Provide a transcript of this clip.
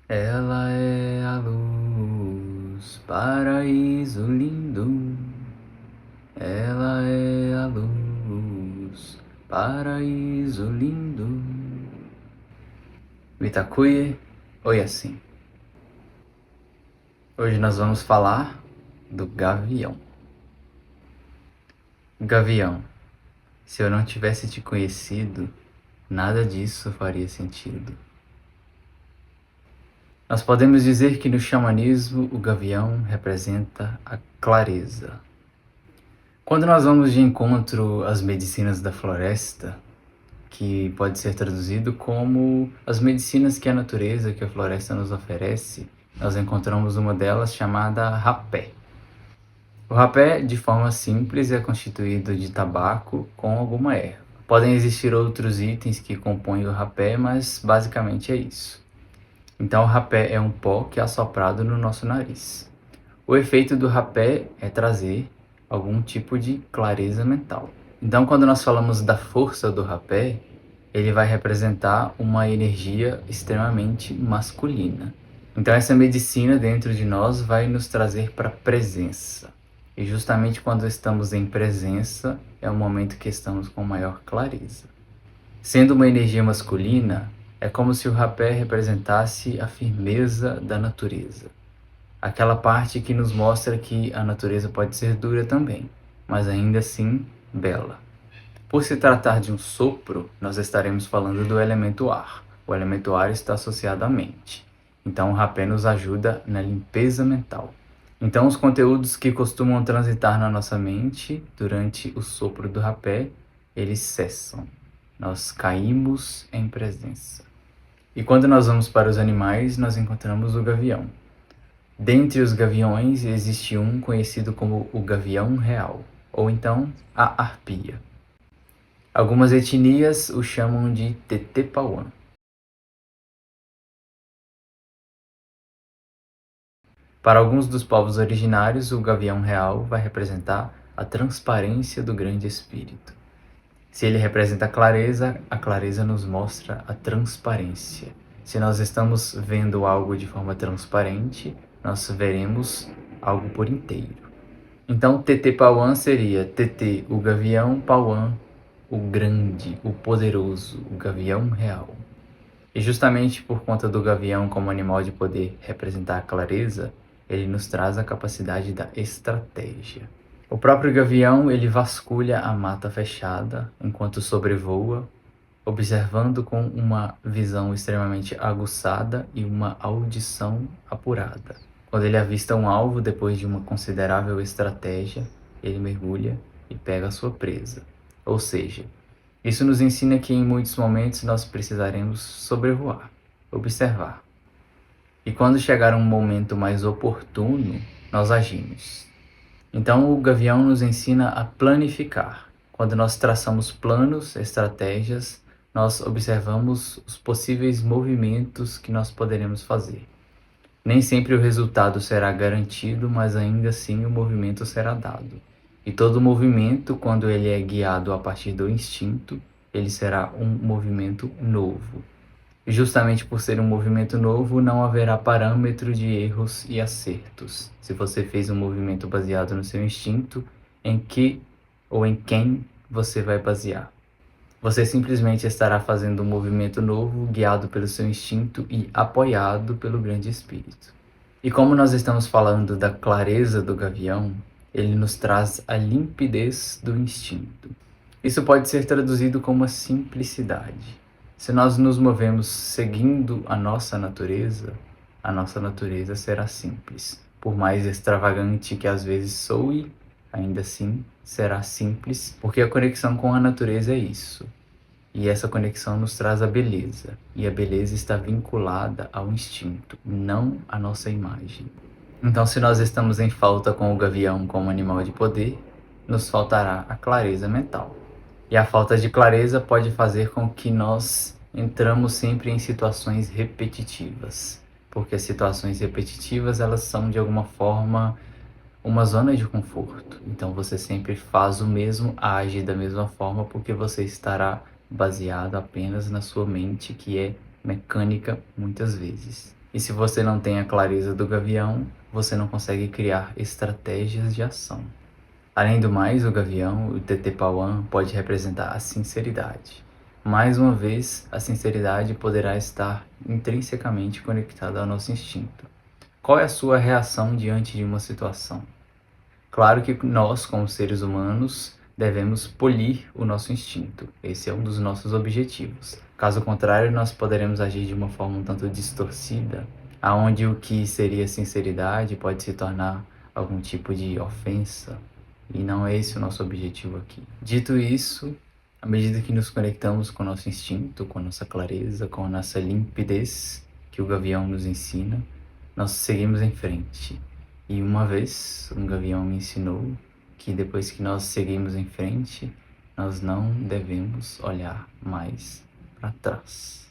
Ela é a luz, paraíso lindo. Ela é a luz, paraíso lindo. Mitakuye Oyasin. Hoje nós vamos falar do gavião. Gavião, se eu não tivesse te conhecido, nada disso faria sentido. Nós podemos dizer que no xamanismo o gavião representa a clareza. Quando nós vamos de encontro às medicinas da floresta, que pode ser traduzido como as medicinas que a natureza, que a floresta nos oferece, nós encontramos uma delas chamada rapé. O rapé, de forma simples, é constituído de tabaco com alguma erva. Podem existir outros itens que compõem o rapé, mas basicamente é isso. Então, o rapé é um pó que é assoprado no nosso nariz. O efeito do rapé é trazer algum tipo de clareza mental. Então, quando nós falamos da força do rapé, ele vai representar uma energia extremamente masculina. Então, essa medicina dentro de nós vai nos trazer para a presença. E justamente quando estamos em presença, é o momento que estamos com maior clareza. Sendo uma energia masculina, é como se o rapé representasse a firmeza da natureza. Aquela parte que nos mostra que a natureza pode ser dura também, mas ainda assim bela. Por se tratar de um sopro, nós estaremos falando do elemento ar. O elemento ar está associado à mente. Então o rapé nos ajuda na limpeza mental. Então os conteúdos que costumam transitar na nossa mente durante o sopro do rapé, eles cessam. Nós caímos em presença. E quando nós vamos para os animais, nós encontramos o gavião. Dentre os gaviões, existe um conhecido como o gavião real, ou então a arpia. Algumas etnias o chamam de Tetepauã. Para alguns dos povos originários, o gavião real vai representar a transparência do grande espírito. Se ele representa a clareza nos mostra a transparência. Se nós estamos vendo algo de forma transparente, nós veremos algo por inteiro. Então, Tetepauã seria Tete, o gavião, Pauã, o grande, o poderoso, o gavião real. E justamente por conta do gavião como animal de poder representar a clareza, ele nos traz a capacidade da estratégia. O próprio gavião, ele vasculha a mata fechada enquanto sobrevoa, observando com uma visão extremamente aguçada e uma audição apurada. Quando ele avista um alvo, depois de uma considerável estratégia, ele mergulha e pega a sua presa. Ou seja, isso nos ensina que em muitos momentos nós precisaremos sobrevoar, observar. E quando chegar um momento mais oportuno, nós agimos. Então o gavião nos ensina a planificar. Quando nós traçamos planos, estratégias, nós observamos os possíveis movimentos que nós poderemos fazer. Nem sempre o resultado será garantido, mas ainda assim o movimento será dado. E todo movimento, quando ele é guiado a partir do instinto, ele será um movimento novo. E justamente por ser um movimento novo, não haverá parâmetro de erros e acertos. Se você fez um movimento baseado no seu instinto, em que ou em quem você vai basear? Você simplesmente estará fazendo um movimento novo, guiado pelo seu instinto e apoiado pelo grande espírito. E como nós estamos falando da clareza do gavião, ele nos traz a limpidez do instinto. Isso pode ser traduzido como a simplicidade. Se nós nos movemos seguindo a nossa natureza será simples. Por mais extravagante que às vezes soe, ainda assim será simples, porque a conexão com a natureza é isso. E essa conexão nos traz a beleza. E a beleza está vinculada ao instinto, não à nossa imagem. Então, se nós estamos em falta com o gavião como animal de poder, nos faltará a clareza mental. E a falta de clareza pode fazer com que nós entramos sempre em situações repetitivas. Porque as situações repetitivas, elas são de alguma forma uma zona de conforto. Então você sempre faz o mesmo, age da mesma forma, porque você estará baseado apenas na sua mente, que é mecânica muitas vezes. E se você não tem a clareza do gavião, você não consegue criar estratégias de ação. Além do mais, o gavião, o Tetepauan, pode representar a sinceridade. Mais uma vez, a sinceridade poderá estar intrinsecamente conectada ao nosso instinto. Qual é a sua reação diante de uma situação? Claro que nós, como seres humanos, devemos polir o nosso instinto. Esse é um dos nossos objetivos. Caso contrário, nós poderemos agir de uma forma um tanto distorcida, aonde o que seria sinceridade pode se tornar algum tipo de ofensa, e não é esse o nosso objetivo aqui. Dito isso, à medida que nos conectamos com o nosso instinto, com a nossa clareza, com a nossa limpidez, que o gavião nos ensina, nós seguimos em frente. E uma vez, um gavião me ensinou que depois que nós seguimos em frente, nós não devemos olhar mais para trás.